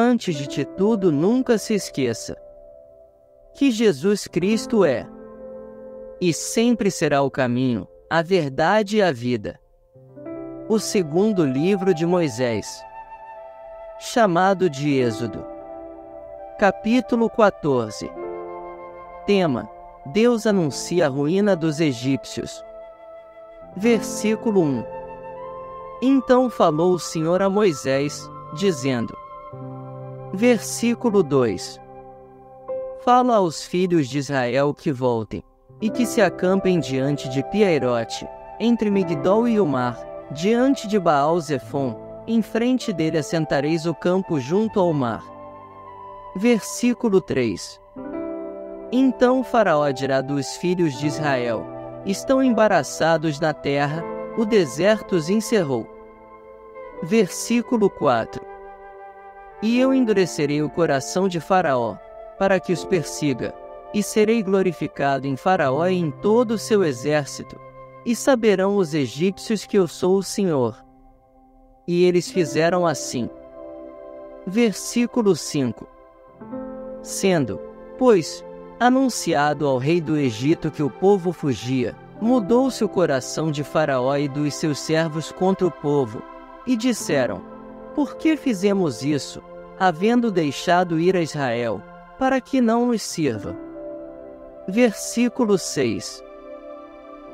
Antes de tudo, nunca se esqueça que Jesus Cristo é e sempre será o caminho, a verdade e a vida. O segundo livro de Moisés, chamado de Êxodo. Capítulo 14. Tema: Deus anuncia a ruína dos egípcios. Versículo 1. Então falou o Senhor a Moisés, dizendo. Versículo 2. Fala aos filhos de Israel que voltem, e que se acampem diante de Piairote, entre Migdol e o mar, diante de Baal-Zefon, em frente dele assentareis o campo junto ao mar. Versículo 3. Então Faraó dirá dos filhos de Israel: estão embaraçados na terra, o deserto os encerrou. Versículo 4. E eu endurecerei o coração de Faraó, para que os persiga, e serei glorificado em Faraó e em todo o seu exército, e saberão os egípcios que eu sou o Senhor. E eles fizeram assim. Versículo 5. Sendo, pois, anunciado ao rei do Egito que o povo fugia, mudou-se o coração de Faraó e dos seus servos contra o povo, e disseram: por que fizemos isso, havendo deixado ir a Israel, para que não nos sirva? Versículo 6.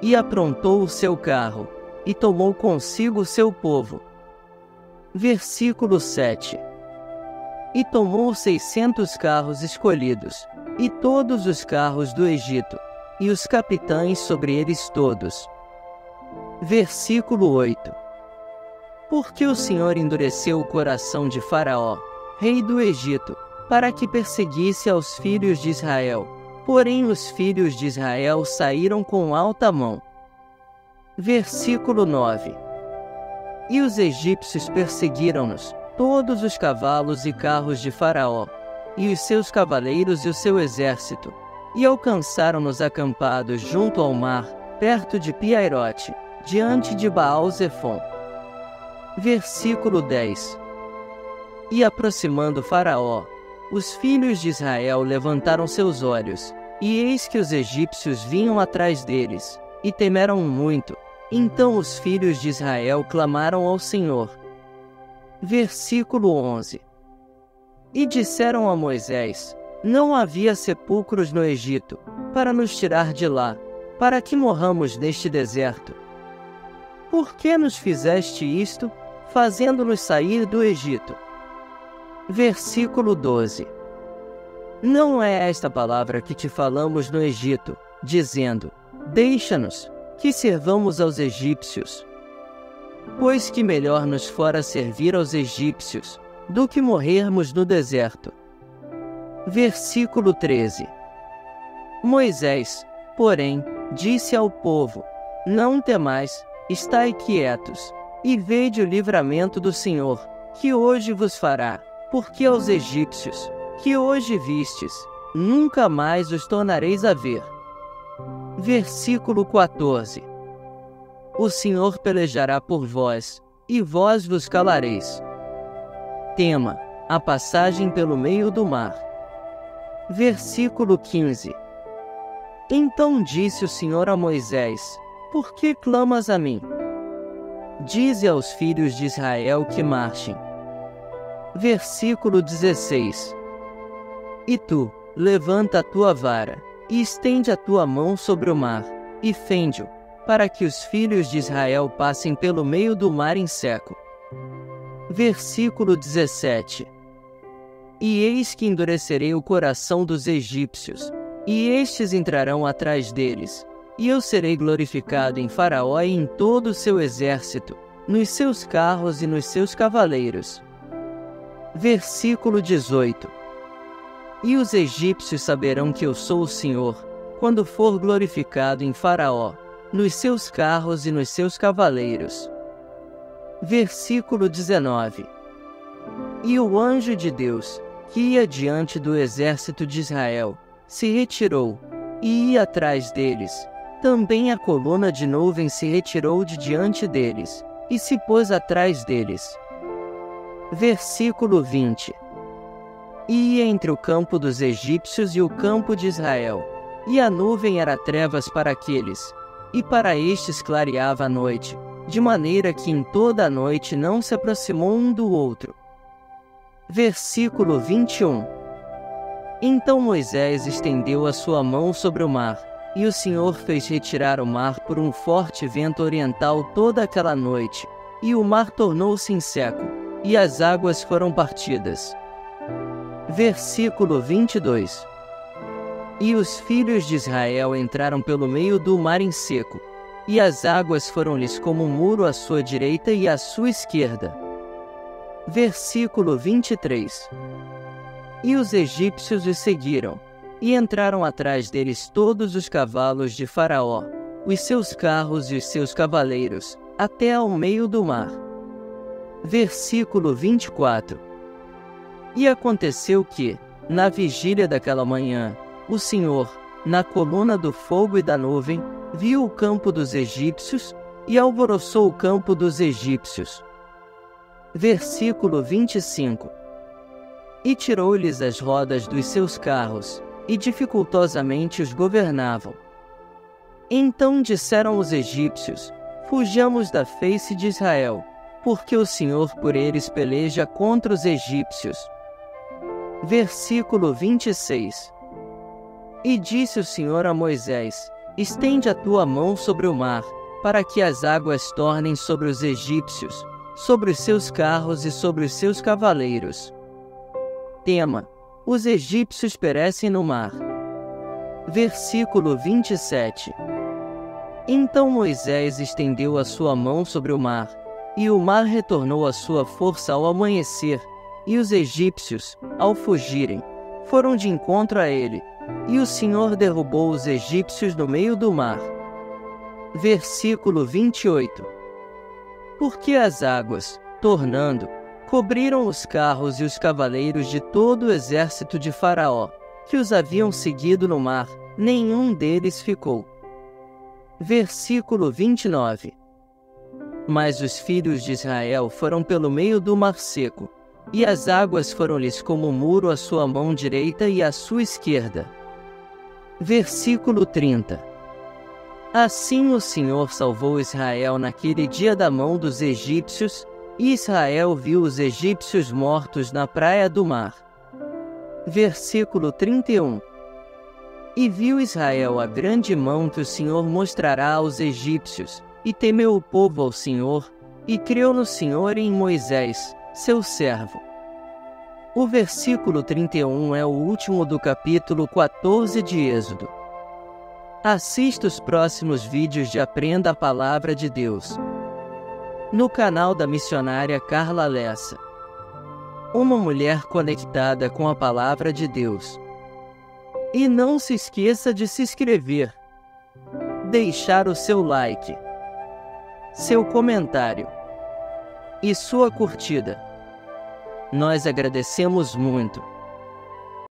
E aprontou o seu carro, e tomou consigo o seu povo. Versículo 7. E tomou 600 carros escolhidos, e todos os carros do Egito, e os capitães sobre eles todos. Versículo 8. Porque o Senhor endureceu o coração de Faraó, rei do Egito, para que perseguisse aos filhos de Israel. Porém os filhos de Israel saíram com alta mão. Versículo 9. E os egípcios perseguiram-nos, todos os cavalos e carros de Faraó, e os seus cavaleiros e o seu exército, e alcançaram-nos acampados junto ao mar, perto de Piairote, diante de Baal-Zefon. Versículo 10. E aproximando Faraó, os filhos de Israel levantaram seus olhos, e eis que os egípcios vinham atrás deles, e temeram muito. Então os filhos de Israel clamaram ao Senhor. Versículo 11. E disseram a Moisés: não havia sepulcros no Egito, para nos tirar de lá, para que morramos neste deserto. Por que nos fizeste isto, fazendo-nos sair do Egito? Versículo 12. Não é esta palavra que te falamos no Egito, dizendo: deixa-nos, que servamos aos egípcios. Pois que melhor nos fora servir aos egípcios, do que morrermos no deserto. Versículo 13. Moisés, porém, disse ao povo: não temais, estai quietos, e vede o livramento do Senhor, que hoje vos fará, porque aos egípcios, que hoje vistes, nunca mais os tornareis a ver. Versículo 14. O Senhor pelejará por vós, e vós vos calareis. Tema: a passagem pelo meio do mar. Versículo 15. Então disse o Senhor a Moisés: por que clamas a mim? Dize aos filhos de Israel que marchem. Versículo 16. E tu, levanta a tua vara, e estende a tua mão sobre o mar, e fende-o, para que os filhos de Israel passem pelo meio do mar em seco. Versículo 17. E eis que endurecerei o coração dos egípcios, e estes entrarão atrás deles, e eu serei glorificado em Faraó e em todo o seu exército, nos seus carros e nos seus cavaleiros. Versículo 18. E os egípcios saberão que eu sou o Senhor, quando for glorificado em Faraó, nos seus carros e nos seus cavaleiros. Versículo 19. E o anjo de Deus, que ia diante do exército de Israel, se retirou, e ia atrás deles. Também a coluna de nuvem se retirou de diante deles, e se pôs atrás deles. Versículo 20. e ia entre o campo dos egípcios e o campo de Israel, e a nuvem era trevas para aqueles, e para estes clareava a noite, de maneira que em toda a noite não se aproximou um do outro. Versículo 21. Então Moisés estendeu a sua mão sobre o mar, e o Senhor fez retirar o mar por um forte vento oriental toda aquela noite, e o mar tornou-se em seco, e as águas foram partidas. Versículo 22. E os filhos de Israel entraram pelo meio do mar em seco, e as águas foram-lhes como um muro à sua direita e à sua esquerda. Versículo 23. E os egípcios os seguiram, e entraram atrás deles todos os cavalos de Faraó, os seus carros e os seus cavaleiros, até ao meio do mar. Versículo 24. E aconteceu que, na vigília daquela manhã, o Senhor, na coluna do fogo e da nuvem, viu o campo dos egípcios, e alvoroçou o campo dos egípcios. Versículo 25. E tirou-lhes as rodas dos seus carros, e dificultosamente os governavam. Então disseram os egípcios: Fujamos da face de Israel, porque o Senhor por eles peleja contra os egípcios. Versículo 26. E disse o Senhor a Moisés: Estende a tua mão sobre o mar, para que as águas tornem sobre os egípcios, sobre os seus carros e sobre os seus cavaleiros. Tema: os egípcios perecem no mar. Versículo 27. Então Moisés estendeu a sua mão sobre o mar, e o mar retornou à sua força ao amanhecer, e os egípcios, ao fugirem, foram de encontro a ele, e o Senhor derrubou os egípcios no meio do mar. Versículo 28. Porque as águas, tornando, cobriram os carros e os cavaleiros de todo o exército de Faraó, que os haviam seguido no mar, nenhum deles ficou. Versículo 29. Mas os filhos de Israel foram pelo meio do mar seco, e as águas foram-lhes como um muro à sua mão direita e à sua esquerda. Versículo 30. Assim o Senhor salvou Israel naquele dia da mão dos egípcios, e Israel viu os egípcios mortos na praia do mar. Versículo 31. E viu Israel a grande mão que o Senhor mostrará aos egípcios, e temeu o povo ao Senhor, e creu no Senhor e em Moisés, seu servo. O versículo 31 é o último do capítulo 14 de Êxodo. Assista os próximos vídeos de Aprenda a Palavra de Deus no canal da missionária Carla Lessa. Uma mulher conectada com a Palavra de Deus. E não se esqueça de se inscrever, deixar o seu like, seu comentário e sua curtida. Nós agradecemos muito.